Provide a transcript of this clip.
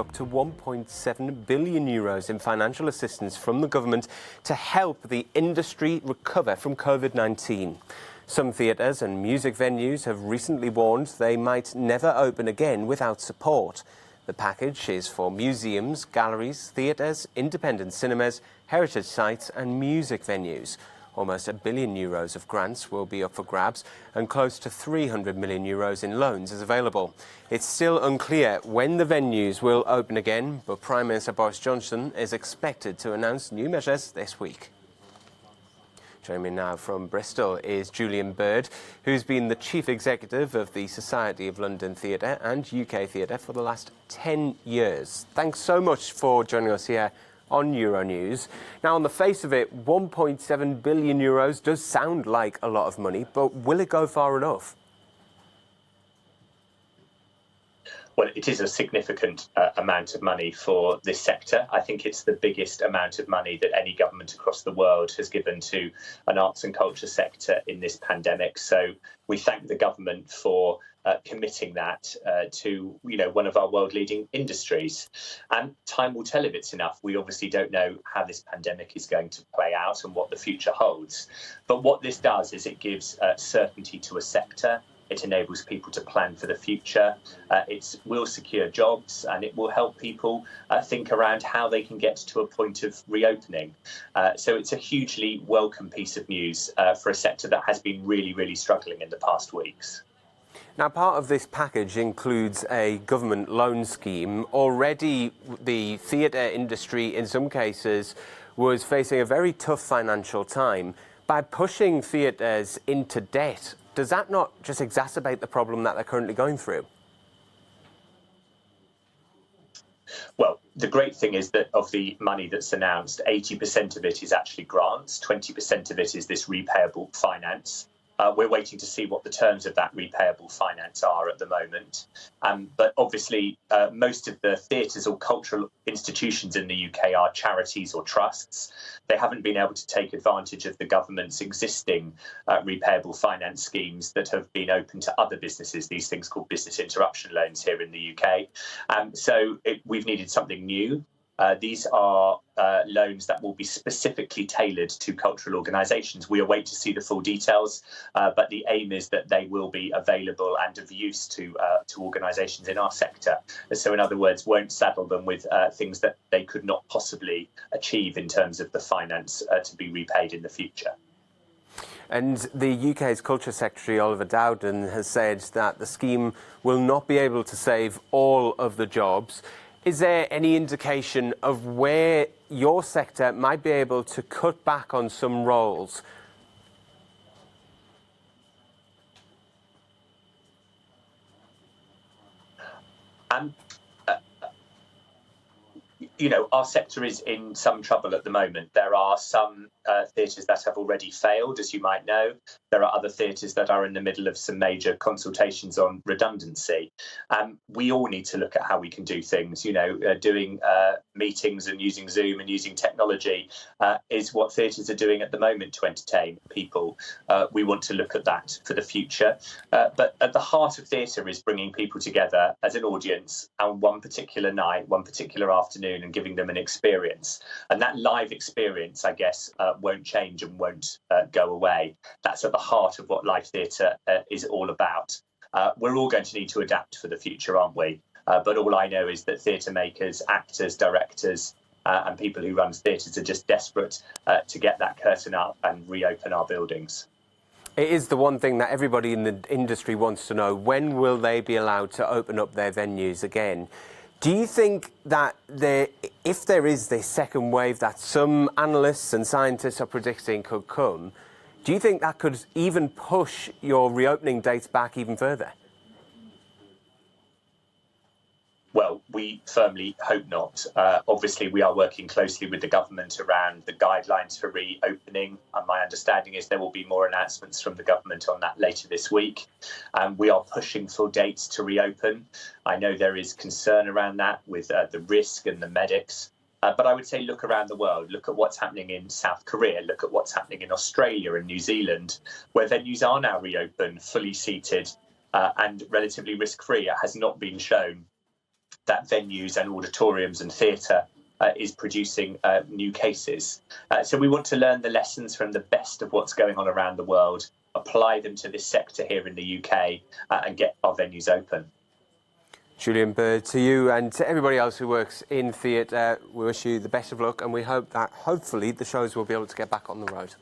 Up to 1.7 billion euros in financial assistance from the government to help the industry recover from COVID-19. Some theatres and music venues have recently warned they might never open again without support. The package is for museums, galleries, theatres, independent cinemas, heritage sites and music venues. Almost €1 billion of grants will be up for grabs and close to €300 million in loans is available. It's still unclear when the venues will open again, but Prime Minister Boris Johnson is expected to announce new measures this week. Joining me now from Bristol is Julian Bird, who's been the Chief Executive of the Society of London Theatre and UK Theatre for the last 10 years. Thanks so much for joining us here on Euronews. Now, on the face of it, €1.7 billion does sound like a lot of money, but will it go far enough? Well, it is a significant amount of money for this sector. I think it's the biggest amount of money that any government across the world has given to an arts and culture sector in this pandemic. So we thank the government for committing that to one of our world-leading industries. And time will tell if it's enough. We obviously don't know how this pandemic is going to play out and what the future holds. But what this does is it gives certainty to a sector. It enables people to plan for the future. It will secure jobs and it will help people think around how they can get to a point of reopening. So it's a hugely welcome piece of news for a sector that has been really, really struggling in the past weeks. Now, part of this package includes a government loan scheme. Already, the theatre industry, in some cases, was facing a very tough financial time. By pushing theatres into debt, does that not just exacerbate the problem that they're currently going through? Well, the great thing is that of the money that's announced, 80% of it is actually grants, 20% of it is this repayable finance. We're waiting to see what the terms of that repayable finance are at the moment. But obviously, most of the theatres or cultural institutions in the UK are charities or trusts. They haven't been able to take advantage of the government's existing repayable finance schemes that have been open to other businesses, these things called business interruption loans here in the UK. We've needed something new. These are loans that will be specifically tailored to cultural organisations. We await to see the full details, but the aim is that they will be available and of use to organisations in our sector. So, in other words, won't saddle them with things that they could not possibly achieve in terms of the finance to be repaid in the future. And the UK's Culture Secretary, Oliver Dowden, has said that the scheme will not be able to save all of the jobs. Is there any indication of where your sector might be able to cut back on some roles? Our sector is in some trouble at the moment. There are some theatres that have already failed, as you might know. There are other theatres that are in the middle of some major consultations on redundancy. We all need to look at how we can do things. Doing meetings and using Zoom and using technology is what theatres are doing at the moment to entertain people. We want to look at that for the future. But at the heart of theatre is bringing people together as an audience on one particular night, one particular afternoon, and giving them an experience. And that live experience, I guess, won't change and won't go away. That's at the heart of what live theatre is all about. We're all going to need to adapt for the future, aren't we? But all I know is that theatre makers, actors, directors, and people who run theatres are just desperate to get that curtain up and reopen our buildings. It is the one thing that everybody in the industry wants to know. When will they be allowed to open up their venues again? Do you think that if there is this second wave that some analysts and scientists are predicting could come, do you think that could even push your reopening dates back even further? Well, we firmly hope not. Obviously, we are working closely with the government around the guidelines for reopening. And my understanding is there will be more announcements from the government on that later this week. We are pushing for dates to reopen. I know there is concern around that with the risk and the medics. But I would say look around the world. Look at what's happening in South Korea. Look at what's happening in Australia and New Zealand, where venues are now reopened, fully seated and relatively risk-free. It has not been shown that venues and auditoriums and theatre is producing new cases. So we want to learn the lessons from the best of what's going on around the world, apply them to this sector here in the UK, and get our venues open. Julian Bird, to you and to everybody else who works in theatre, we wish you the best of luck, and we hope that hopefully the shows will be able to get back on the road.